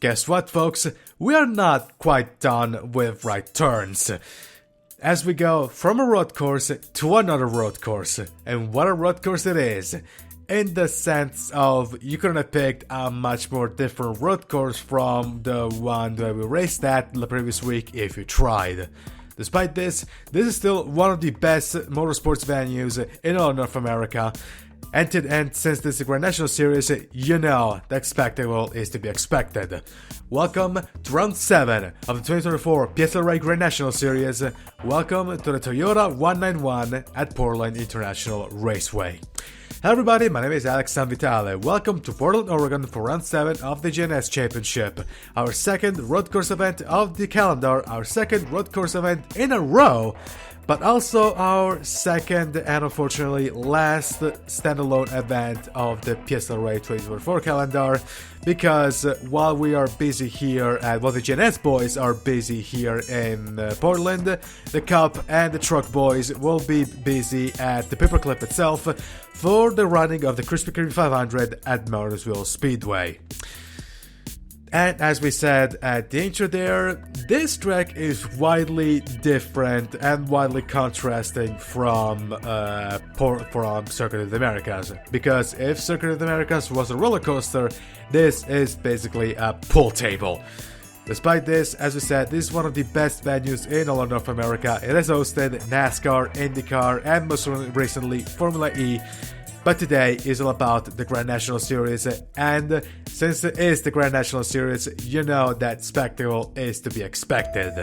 guess what, folks? We are not quite done with right turns. As we go from a road course to another road course. And what a road course it is. In the sense of you couldn't have picked a much more different road course from the one that we raced at the previous week if you tried. Despite this is still one of the best motorsports venues in all North America. And since this is the Grand National Series, you know the spectacle is to be expected. Welcome to round 7 of the 2024 PSRLA Grand National Series. Welcome to the Toyota 191 at Portland International Raceway. Hello everybody, my name is Alex Sanvitale. Welcome to Portland, Oregon for round 7 of the GNS Championship. Our second road course event of the calendar, our second road course event in a row, but also our second and unfortunately last standalone event of the PSRLA 2024 calendar, because while we are busy here while the GNS boys are busy here in Portland, the Cup and the Truck boys will be busy at the Paperclip itself for the running of the Krispy Kreme 500 at Martinsville Speedway. And as we said at the intro there, this track is widely different and widely contrasting from Circuit of the Americas. Because if Circuit of the Americas was a roller coaster, this is basically a pool table. Despite this, as we said, this is one of the best venues in all of North America. It has hosted NASCAR, IndyCar, and most recently Formula E. But today is all about the Grand National Series, and since it is the Grand National Series, you know that spectacle is to be expected.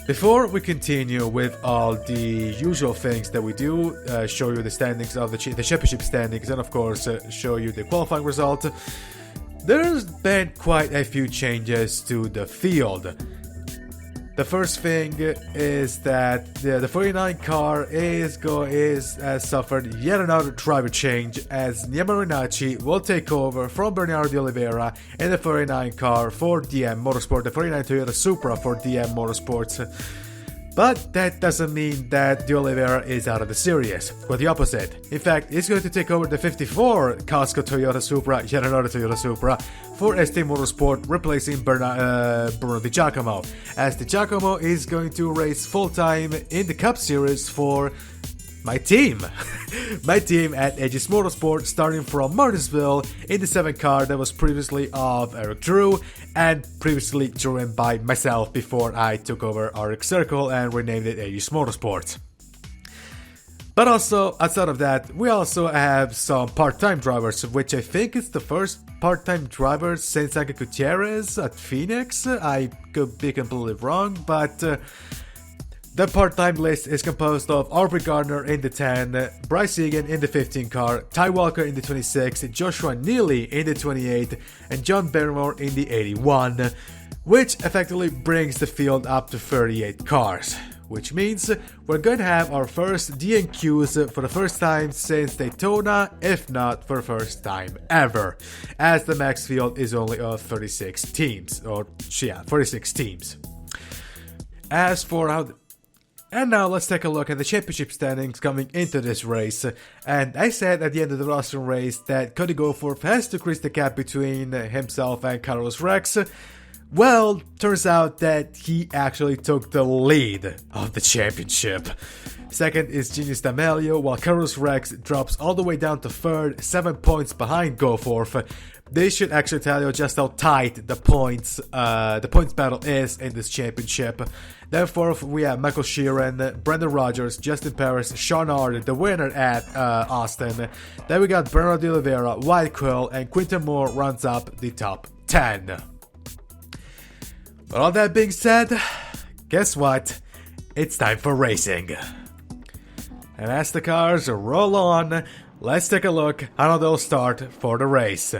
Before we continue with all the usual things that we do, show you the standings of the championship standings, and of course show you the qualifying result, there's been quite a few changes to the field. The first thing is that the 49 car has suffered yet another driver change, as Nia Marinacci will take over from Bernardo de Oliveira in the 49 car for DM Motorsport, the 49 Toyota Supra for DM Motorsports. But that doesn't mean that de Oliveira is out of the series. Quite the opposite. In fact, he's going to take over the 54 Costco Toyota Supra, yet another Toyota Supra, for ST Motorsport, replacing Bruno Di Giacomo. As Di Giacomo is going to race full-time in the Cup Series for my team. My team at Aegis Motorsport, starting from Martinsville in the 7 car that was previously of Eric Drew and previously driven by myself before I took over Arctic Circle and renamed it Aegis Motorsport. But also, outside of that, we also have some part-time drivers, which I think is the first part-time driver since Angel Gutierrez at Phoenix. I could be completely wrong, but the part-time list is composed of Aubrey Gardner in the 10, Bryce Egan in the 15 car, Ty Walker in the 26, Joshua Neely in the 28, and John Barrymore in the 81, which effectively brings the field up to 38 cars. Which means we're going to have our first DNQs for the first time since Daytona, if not for the first time ever, as the max field is only of 36 teams, 46 teams. And now let's take a look at the championship standings coming into this race. And I said at the end of the Austin race that Cody Goforth has to increase the gap between himself and Carlos Rex. Well, turns out that he actually took the lead of the championship. Second is Genius D'Amelio, while Carlos Rex drops all the way down to third, 7 points behind Goforth. This should actually tell you just how tight the points battle is in this championship. Then fourth, we have Michael Sheeran, Brendan Rogers, Justin Paris, Sean Ard, the winner at Austin. Then we got Bernardo de Oliveira, Wyatt Quill, and Quinton Moore runs up the top 10. But all that being said, guess what? It's time for racing. And as the cars roll on, let's take a look at how they'll start for the race.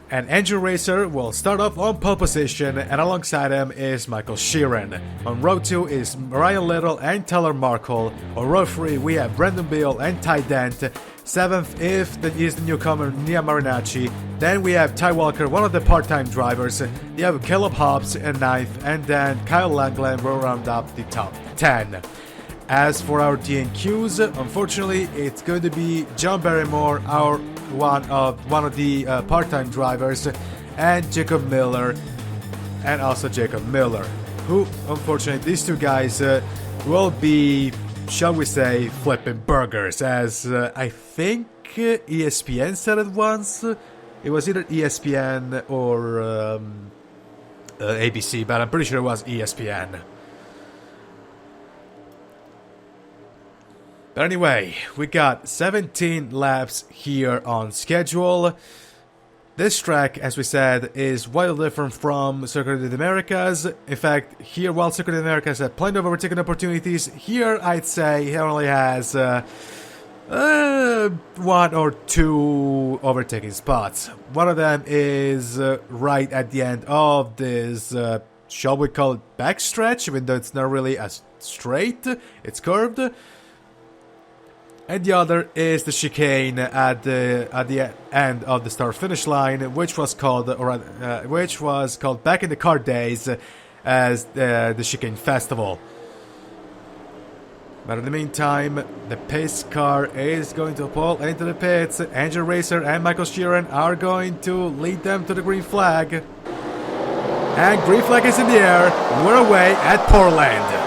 And Andrew Racer will start off on pole position, and alongside him is Michael Sheeran. On row 2 is Ryan Little and Tyler Markle. On row 3 we have Brendan Beal and Ty Dent. 7th is the newcomer Nia Marinacci. Then we have Ty Walker, one of the part-time drivers. You have Caleb Hobbs in 9th, and then Kyle Langland will round up the top 10. As for our DNQs, unfortunately, it's going to be John Barrymore, our one of the part-time drivers, and Jacob Miller, and also Jacob Miller, who, unfortunately, these two guys will be, shall we say, flipping burgers, as I think ESPN said it once. It was either ESPN or ABC, but I'm pretty sure it was ESPN. But anyway, we got 17 laps here on schedule. This track, as we said, is wildly different from Circuit of the Americas. In fact, here, while Circuit of the Americas had plenty of overtaking opportunities, here I'd say he only has one or two overtaking spots. One of them is right at the end of this, shall we call it backstretch, even though it's not really as straight, it's curved. And the other is the chicane at the end of the start-finish line, which was called back in the car days as the Chicane Festival. But in the meantime, the pace car is going to pull into the pits. Angel Racer and Michael Sheeran are going to lead them to the green flag. And green flag is in the air. We're away at Portland.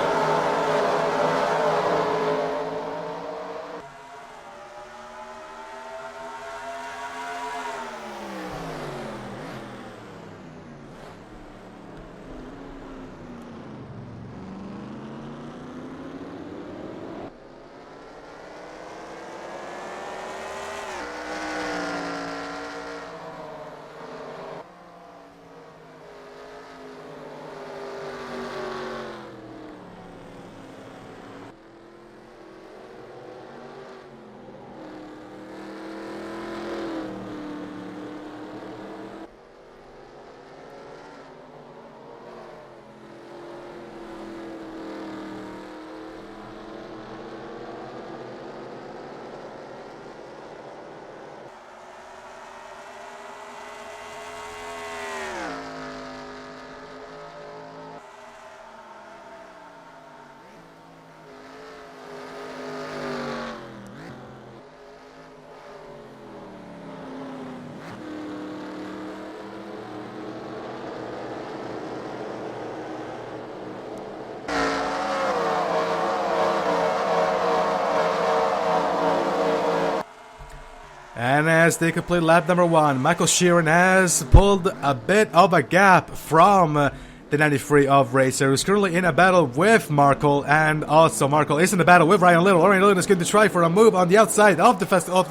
And as they complete lap number 1, Michael Sheeran has pulled a bit of a gap from the 93 of Racer, who's currently in a battle with Markle, and also Markle is in a battle with Ryan Little. Ryan Little is going to try for a move on the outside of the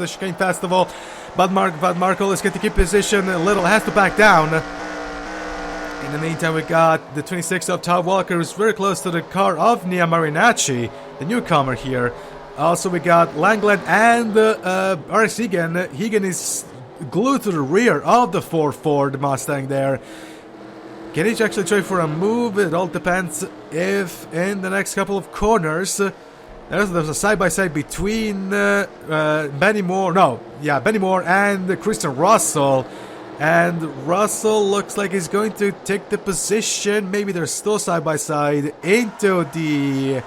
Chicane Festival, but Markle is going to keep position. Little has to back down. In the meantime, we got the 26 of Todd Walker, who's very close to the car of Nia Marinacci, the newcomer here. Also, we got Langland and RX Egan. Egan is glued to the rear of the Ford Mustang there. Can he actually try for a move? It all depends if in the next couple of corners there's a side-by-side between Benny Moore and Christian Russell. And Russell looks like he's going to take the position. Maybe they're still side-by-side into the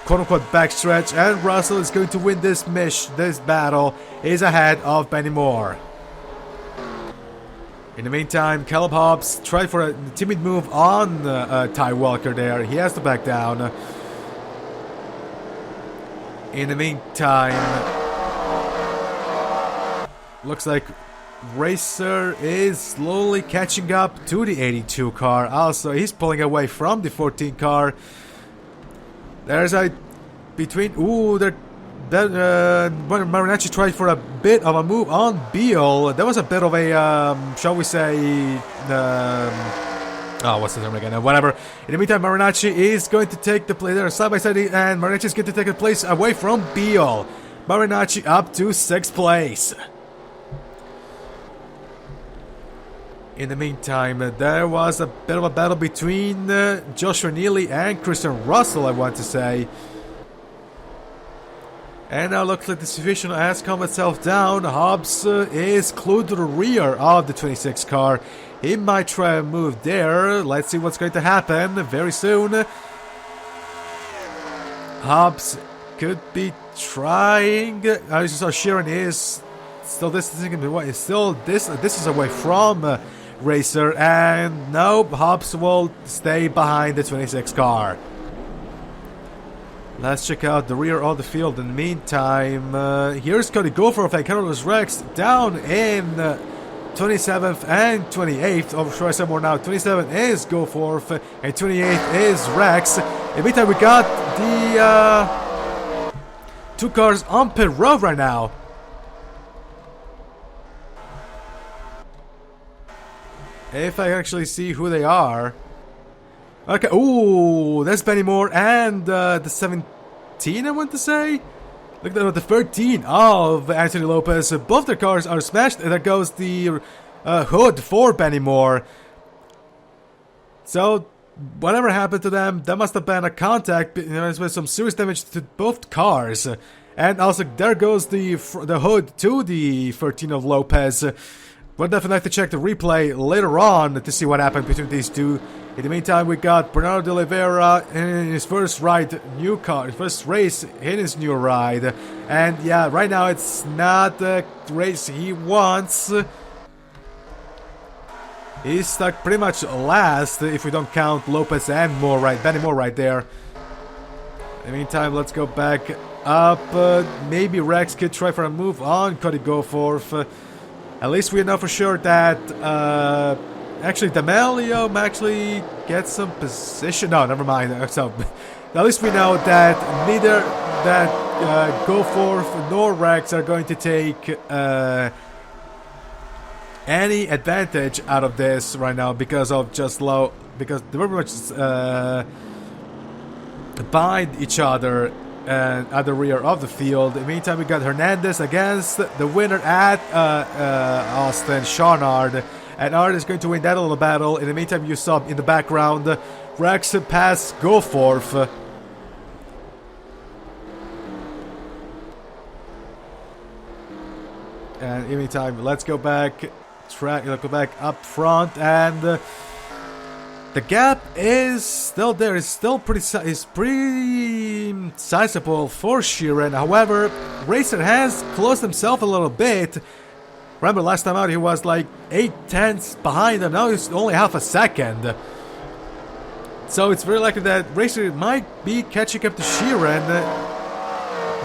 quote-unquote backstretch, and Russell is going to win this battle. Is ahead of Benny Moore. In the meantime, Caleb Hobbs tried for a timid move on Ty Walker there. He has to back down. In the meantime, looks like Racer is slowly catching up to the 82 car. Also, he's pulling away from the 14 car. There's a between. Marinacci tried for a bit of a move on Beal. There was a bit of a, shall we say, what's the term again? Whatever. In the meantime, Marinacci is going to take the place. They're side by side, and Marinacci is going to take the place away from Beal. Marinacci up to 6th place. In the meantime, there was a bit of a battle between Joshua Neely and Christian Russell, I want to say. And now looks like the situation has calmed itself down. Hobbs is glued to the rear of the 26 car. He might try a move there. Let's see what's going to happen very soon. Hobbs could be trying. As you saw, Sheeran is still distancing him away. Still this is away from Racer, and nope, Hobbs will stay behind the 26 car. Let's check out the rear of the field. In the meantime, here's Cody Goforth and Carlos Rex down in 27th and 28th. Oh, should I say more now? 27th is Goforth and 28th is Rex. In the meantime, we got the 2 cars on pit road right now. If I actually see who they are. Okay, ooh, there's Benny Moore and the 17, I want to say? Look at the 13 of Anthony Lopez. Both their cars are smashed. There goes the hood for Benny Moore. So, whatever happened to them, there must have been a contact with some serious damage to both cars. And also, there goes the hood to the 13 of Lopez. We'll definitely have to check the replay later on to see what happened between these two. In the meantime, we got Bernardo de Oliveira in his first ride, new car, his first race in his new ride. And yeah, right now it's not the race he wants. He's stuck pretty much last if we don't count Lopez and Moore, Benny Moore right there. In the meantime, let's go back up. Maybe Rex could try for a move on Cody Goforth. At least we know for sure that actually D'Amelio actually gets some position. No, never mind. So at least we know that neither Goforth nor Rex are going to take any advantage out of this right now because of just because they very much bind each other at the rear of the field. In the meantime, we got Hernandez against the winner at Austin, Shawnard. And Ard is going to win that little battle. In the meantime, you saw in the background Rex pass Goforth. And in the meantime, let's go back up front, and the gap is still there. It's still pretty sizable for Sheeran. However, Racer has closed himself a little bit. Remember, last time out he was like 8/10 behind him. Now he's only half a second. So it's very likely that Racer might be catching up to Sheeran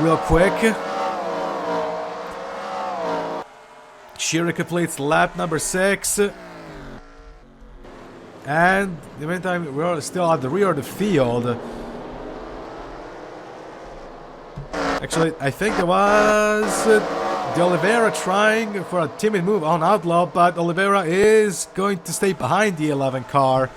real quick. Sheeran completes lap number 6. And in the meantime, we're still at the rear of the field. Actually, I think there was De Oliveira trying for a timid move on Outlaw, but Oliveira is going to stay behind the 11 car.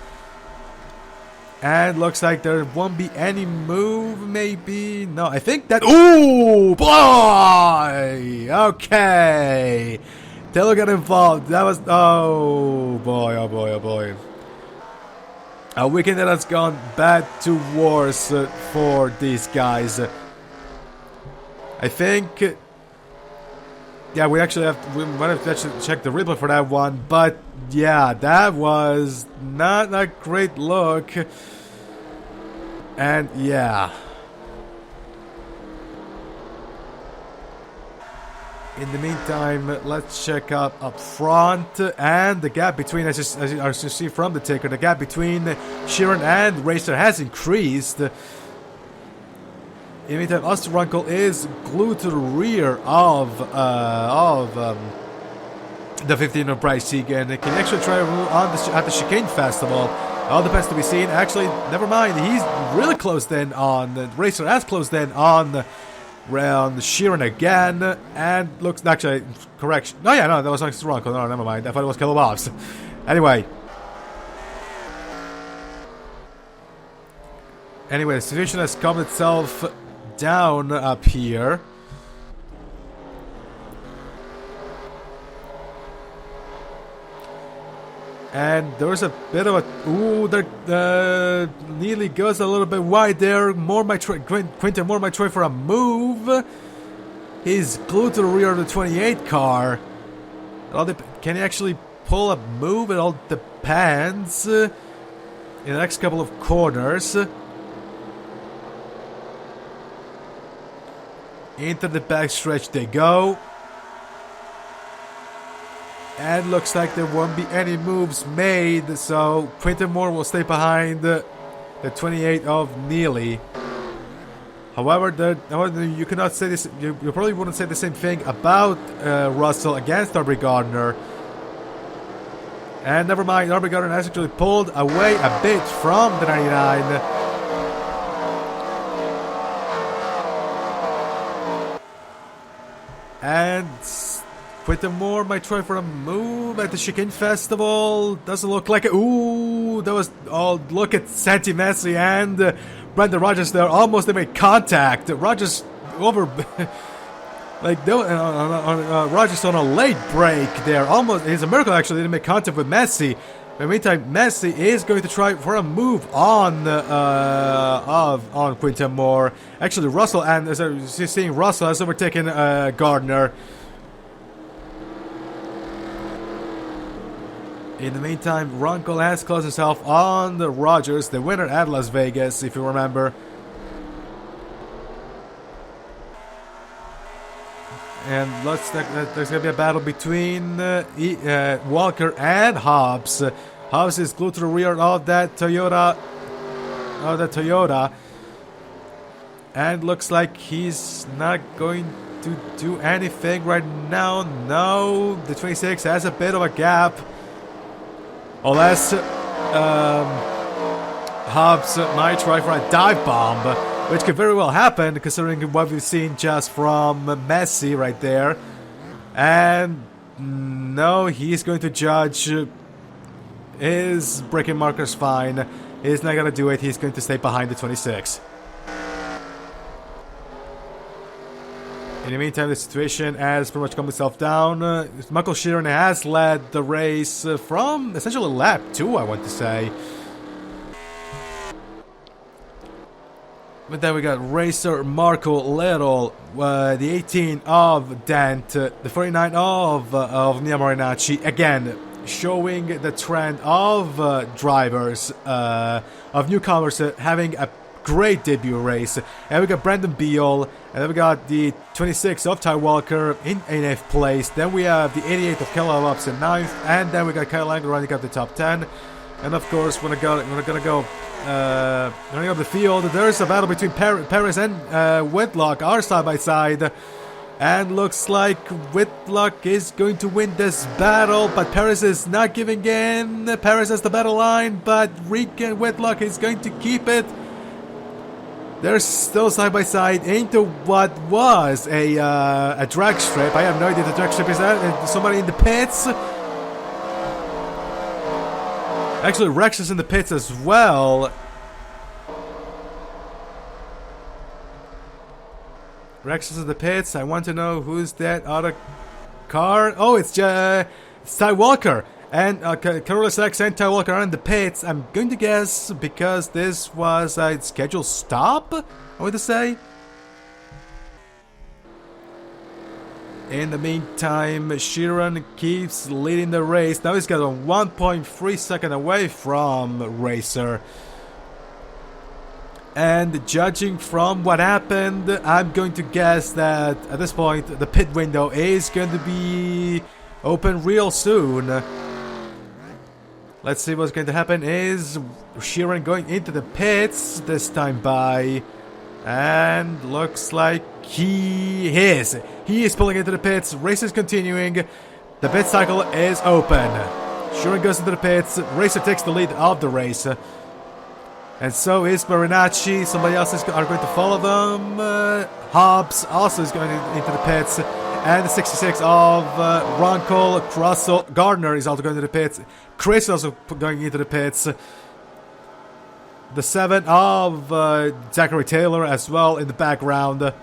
And looks like there won't be any move, maybe. No, I think that... Ooh, boy! Okay. Taylor got involved. That was... Oh, boy, oh, boy, oh, boy. A weekend that has gone bad to worse for these guys. I think... Yeah, we might have to check the replay for that one, but yeah, that was not a great look. And yeah. In the meantime, let's check out up front, and the gap between, as you see from the ticker, the gap between Sheeran and Racer has increased. In the meantime, Osterunkel is glued to the rear of the 15 of Bryce Egan. Can actually try at the Chicane Festival. All depends to be seen. Actually, never mind. He's really closed in on Racer has closed in on Sheeran again, and looks actually correction. No, yeah, no, that was Osterunkel. No, never mind. I thought it was Kilobobs. Anyway, the situation has calmed itself down up here. And there's a bit of a... Ooh, there nearly goes a little bit wide there. Quinton Moore might try for a move. He's glued to the rear of the 28 car. Can he actually pull a move? It all depends. In the next couple of corners. Into the backstretch they go. And looks like there won't be any moves made, so Quinton Moore will stay behind the 28 of Neely. However, you cannot say this. You probably wouldn't say the same thing about Russell against Aubrey Gardner. And never mind, Aubrey Gardner has actually pulled away a bit from the 99. And Quinton Moore might try for a move at the Chicane Festival. Doesn't look like it. Ooh, that was... Oh, look at Santi Messi and Brendan Rogers there. Almost they made contact. Rogers over... like, Rogers on a late break there. Almost... It's a miracle, actually. They didn't make contact with Messi. In the meantime, Messi is going to try for a move on Quinton Moore. Actually, Russell, and as you're seeing, Russell has overtaken Gardner. In the meantime, Ron Cole has closed himself on the Rogers, the winner at Las Vegas, if you remember. And there's going to be a battle between Walker and Hobbs. Hobbs is glued to the rear of that Toyota. And looks like he's not going to do anything right now. No, the 26 has a bit of a gap. Unless Hobbs might try for a dive bomb, which could very well happen considering what we've seen just from Messi right there. And no, he's going to judge his braking markers fine. He's not going to do it. He's going to stay behind the 26. In the meantime, the situation has pretty much calmed itself down. Michael Sheeran has led the race from essentially lap 2, I want to say. But then we got racer Marco Little, the 18 of Dent, the 49 of Nia Marinacci. Again, showing the trend of drivers, of newcomers having a great debut race. And we got Brandon Beal, and then we got the 26 of Ty Walker in 8th place. Then we have the 88 of Kyle Lopes in 9th, and then we got Kyle Langer running up the top 10. And of course, we're gonna go running up the field. There's a battle between Perez and Whitlock, are side by side. And looks like Whitlock is going to win this battle, but Perez is not giving in. Perez has the battle line, but Whitlock is going to keep it. They're still side by side into what was a drag strip. I have no idea the drag strip is that. Somebody in the pits. Actually, Rex is in the pits as well. Rex is in the pits. I want to know who's that other car. Oh, it's Ty Walker. And Carola Sachs and Ty Walker are in the pits. I'm going to guess because this was a scheduled stop, I want to say. In the meantime, Sheeran keeps leading the race. Now he's got a 1.3 second away from Racer. And judging from what happened, I'm going to guess that at this point the pit window is going to be open real soon. Let's see what's going to happen. Is Sheeran going into the pits this time by? And looks like he is. He is pulling into the pits. Race is continuing. The pit cycle is open. Sheeran goes into the pits. Racer takes the lead of the race. And so is Marinacci. Somebody else are going to follow them. Hobbs also is going into the pits. And the 66 of Ron Cole, Russell, Gardner is also going to the pits. Chris is also going into the pits. The 7 of Zachary Taylor as well in the background.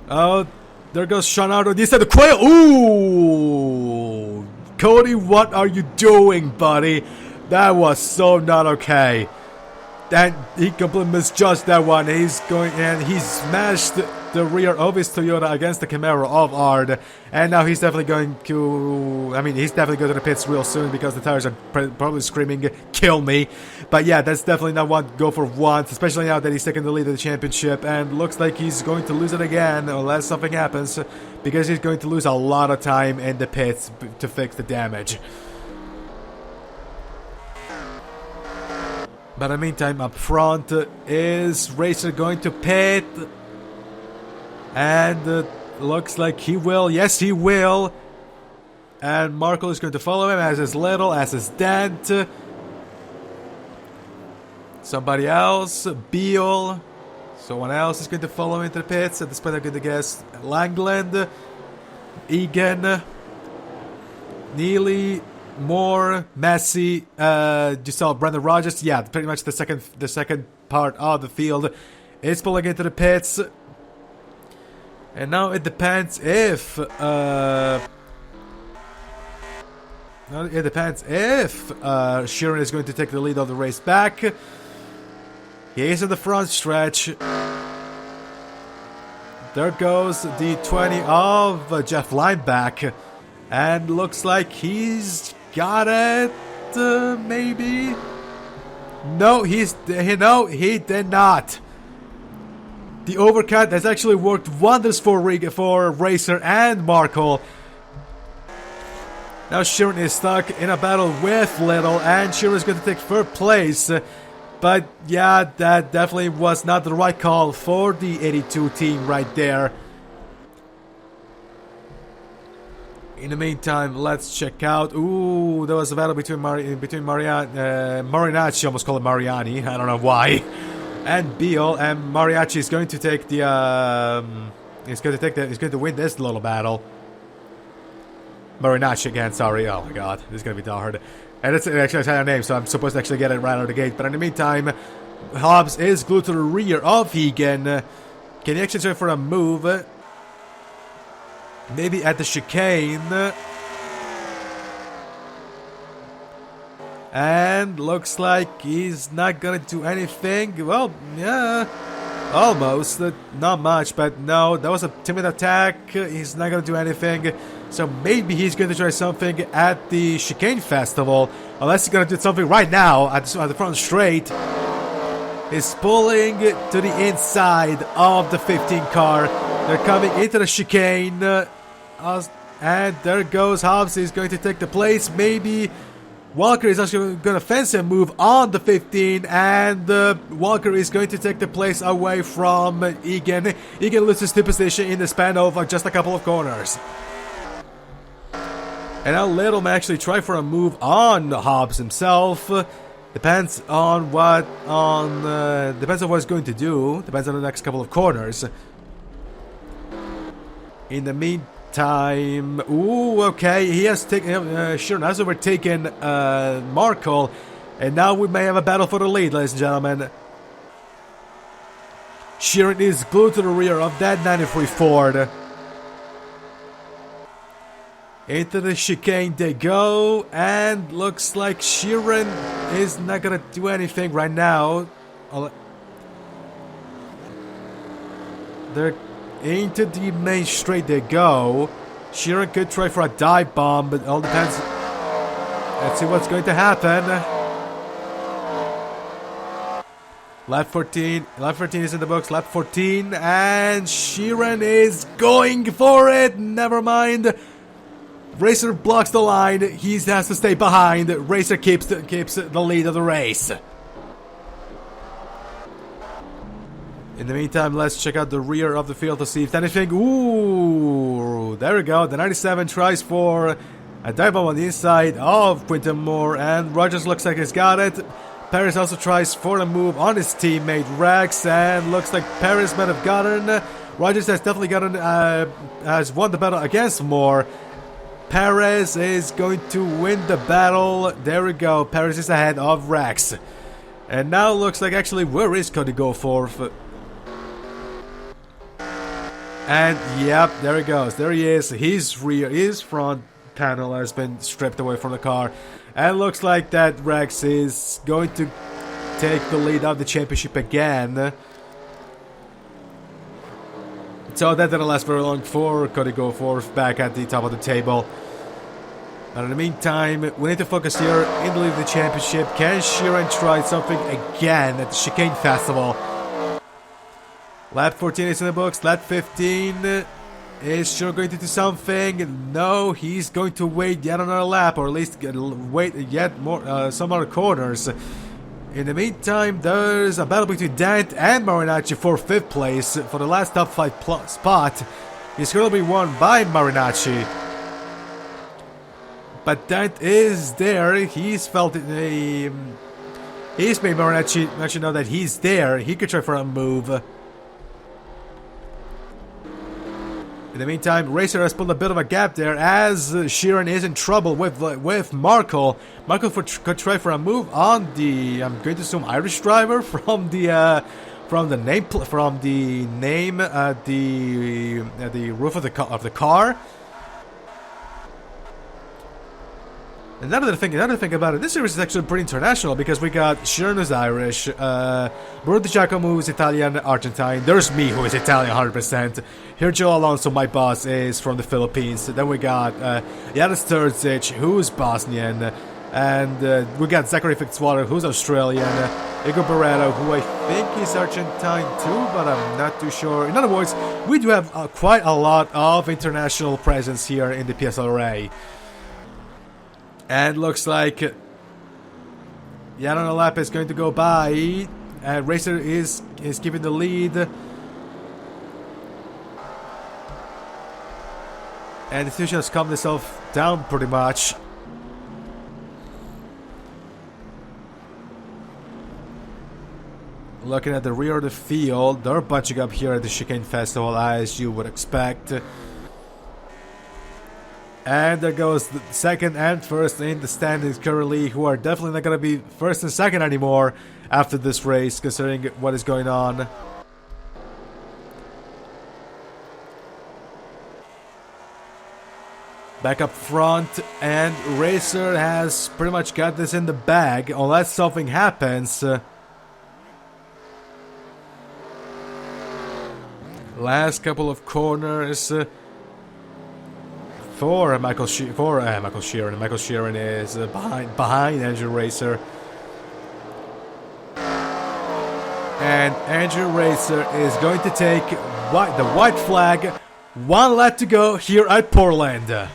Oh, there goes Sean Ardo. He said the quail. Ooh! Cody, what are you doing, buddy? That was so not okay. And he completely misjudged that one. He's going and he smashed the the rear of his Toyota against the Camaro of Ard. And now he's definitely going to... I mean, he's definitely going to the pits real soon because the tires are probably screaming, kill me. But yeah, that's definitely not one go for once, especially now that he's taking the lead of the championship. And looks like he's going to lose it again unless something happens, because he's going to lose a lot of time in the pits to fix the damage. But in the meantime, up front, is Racer going to pit? And looks like he will. Yes, he will. And Marco is going to follow him, as is Little, as is Dent. Somebody else, Beal. Someone else is going to follow into the pits. At this point, I'm going to guess Langland, Egan, Neely, Moore, Messi, you saw Brendan Rogers. Yeah, pretty much the second part of the field is pulling into the pits. And now it depends if Sheeran is going to take the lead of the race back. He is in the front stretch. There goes the 20 of Jeff Lineback, and looks like he's got it, maybe? No, he did not. The overcut has actually worked wonders for Racer and Markle. Now Sheeran is stuck in a battle with Little, and Sheeran is going to take third place. But yeah, that definitely was not the right call for the 82 team right there. In the meantime, let's check out. Ooh, there was a battle between Marinacci, almost called it Mariani. I don't know why. And Beal, and Mariachi is going to take the. He's going to win this little battle. Marinacci again. Sorry. Oh my God, this is going to be hard. And it's actually a Italian name, so I'm supposed to actually get it right out of the gate. But in the meantime, Hobbs is glued to the rear of Egan. Can he actually try for a move? Maybe at the chicane. And looks like he's not gonna do anything. Well, yeah, almost. Not much, but no, that was a timid attack. He's not gonna do anything. So maybe he's gonna try something at the chicane festival. Unless he's gonna do something right now at the front straight. He's pulling to the inside of the 15 car. They're coming into the chicane. And there goes Hobbs. He's going to take the place. Maybe Walker is actually going to fence and move on the 15. And Walker is going to take the place away from Egan. Egan loses the position in the span of just a couple of corners. And now Little may actually try for a move on Hobbs himself. Depends on what he's going to do. Depends on the next couple of corners. In the meantime, ooh, okay, he has taken. Sheeran has overtaken Markle, and now we may have a battle for the lead, ladies and gentlemen. Sheeran is glued to the rear of that 93 Ford. Into the chicane they go, and looks like Sheeran is not gonna do anything right now. They're into the main straight they go. Sheeran could try for a dive bomb, but it all depends. Let's see what's going to happen. Lap 14. Lap 14 is in the books. Lap 14, and Sheeran is going for it. Never mind. Racer blocks the line. He has to stay behind. Racer keeps the lead of the race. In the meantime, let's check out the rear of the field to see if anything. Ooh, there we go. The 97 tries for a dive bomb on the inside of Quinton Moore, and Rogers looks like he's got it. Paris also tries for a move on his teammate Rex, and looks like Paris might have gotten. Rogers has definitely gotten, has won the battle against Moore. Perez is going to win the battle. There we go. Perez is ahead of Rex. And now looks like actually where is Cody Goforth? And yep, there he goes. There he is. His front panel has been stripped away from the car. And looks like that Rex is going to take the lead of the championship again. So that didn't last very long for Cody Goforth back at the top of the table. But in the meantime, we need to focus here in the lead of the championship. Can Sheeran try something again at the Chicane Festival? Lap 14 is in the books. Lap 15 is Sheeran going to do something? No, he's going to wait yet another lap, or at least wait yet more some other corners. In the meantime, there's a battle between Dant and Marinacci for 5th place for the last top 5 spot. It's going to be won by Marinacci. But Dant is there. He's felt it. He's made Marinacci actually know that he's there. He could try for a move. In the meantime, Racer has pulled a bit of a gap there as Sheeran is in trouble with Markle. Markle could try for a move on the, I'm going to assume, Irish driver from the name at the roof of the car. Another thing about it, this series is actually pretty international because we got Sheeran who's Irish, Bruno Di Giacomo who's Italian, Argentine, there's me who is Italian 100%, here Joe Alonso, my boss, is from the Philippines, then we got Janis Terzic who's Bosnian, and we got Zachary Fitzwater who's Australian, Igor Barreto who I think is Argentine too, but I'm not too sure. In other words, we do have quite a lot of international presence here in the PSRLA. And looks like Jan Lap is going to go by, and Racer is keeping the lead. And the situation has calmed itself down pretty much. Looking at the rear of the field, they're bunching up here at the Chicane Festival as you would expect. And there goes the second and first in the standings currently, who are definitely not going to be first and second anymore after this race, considering what is going on. Back up front, and Racer has pretty much got this in the bag, unless something happens. Last couple of corners. For Michael Sheeran. Michael Sheeran is behind Andrew Racer. And Andrew Racer is going to take the white flag. 1 lap to go here at Portland.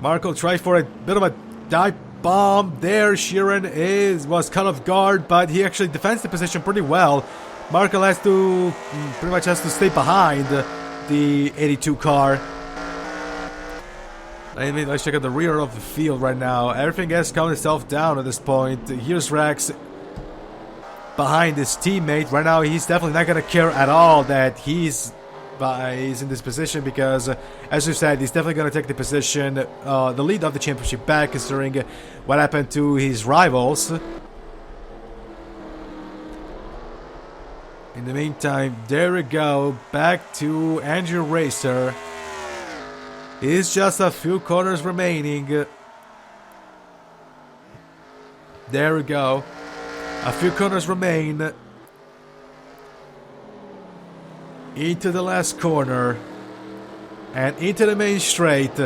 Marco tried for a bit of a dive bomb there. Sheeran was caught off guard, but he actually defends the position pretty well. Markle pretty much has to stay behind the 82 car. I mean, let's check out the rear of the field right now. Everything has calmed itself down at this point. Here's Rex behind his teammate. Right now, he's definitely not going to care at all that he's in this position because, as you said, he's definitely going to take the position, the lead of the championship back, considering what happened to his rivals. In the meantime, there we go, back to Andrew Racer. It's just a few corners remaining. There we go. A few corners remain. Into the last corner. And into the main straight.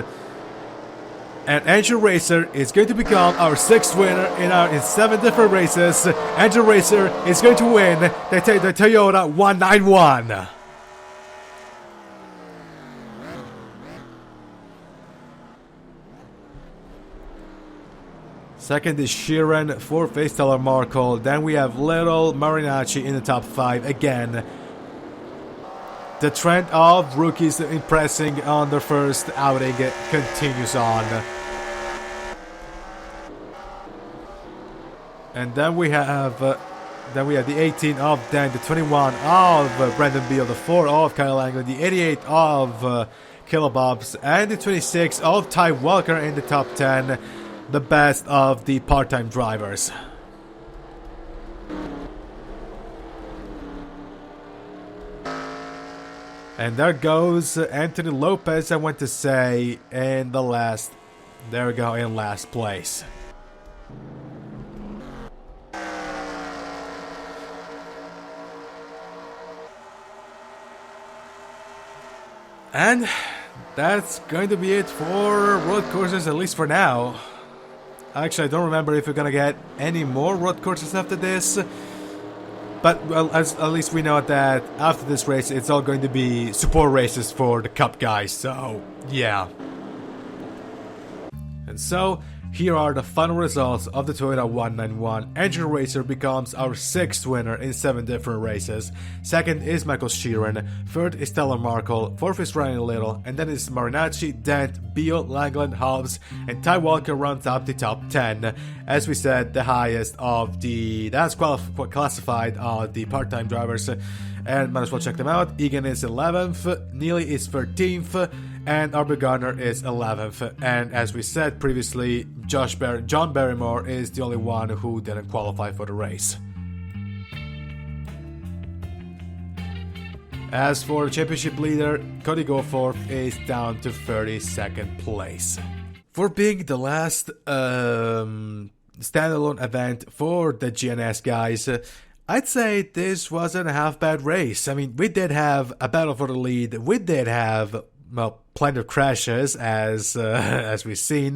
And Andrew Racer is going to become our 6th winner in 7 different races. Andrew Racer is going to win the Toyota 191. Second is Sheeran, 4th is Taylor Markle. Then we have Little Marinacci in the top 5 again. The trend of rookies impressing on their first outing continues on. And then we have the 18 of Dan, the 21 of Brandon Beal, the 4 of Kyle Langley, the 88 of Kilobobs, and the 26 of Ty Walker in the top 10, the best of the part-time drivers. And there goes Anthony Lopez, I want to say, in the last, there we go, in last place. And that's going to be it for road courses, at least for now. Actually, I don't remember if we're gonna get any more road courses after this. But, well, at least we know that after this race, it's all going to be support races for the Cup guys, so, yeah. And so, here are the final results of the Toyota 191. Andrew Racer becomes our 6th winner in 7 different races. Second is Michael Sheeran. Third is Taylor Markle. Fourth is Ryan Little. And then it's Marinacci, Dent, Beal, Langland, Hobbs, and Ty Walker rounds up the top 10. As we said, the highest of that's classified are the part-time drivers. And might as well check them out. Egan is 11th. Neely is 13th. And Arby Gardner is 11th, and as we said previously, John Barrymore is the only one who didn't qualify for the race. As for the championship leader, Cody Goforth is down to 32nd place. For being the last standalone event for the GNS guys, I'd say this wasn't a half bad race. I mean, we did have a battle for the lead, we did have, well, plenty of crashes, as we've seen.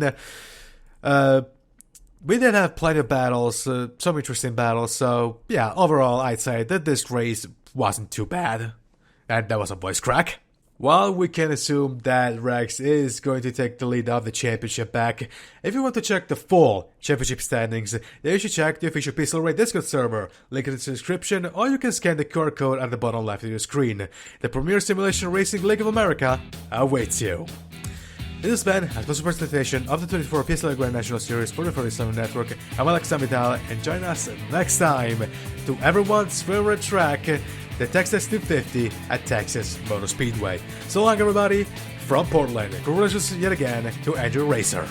We did have plenty of battles, some interesting battles, so yeah, overall I'd say that this race wasn't too bad. And that was a voice crack. While we can assume that Rex is going to take the lead of the championship back, if you want to check the full championship standings, then you should check the official PSRLA Discord server, link in the description, or you can scan the QR code at the bottom left of your screen. The Premier Simulation Racing League of America awaits you. This has been a special presentation of the 24 PSRLA Grand National Series for the 47 Network. I'm Alex Vidal, and join us next time to everyone's favorite track, the Texas 250 at Texas Motor Speedway. So long, everybody, from Portland. Congratulations yet again to Andrew Racer.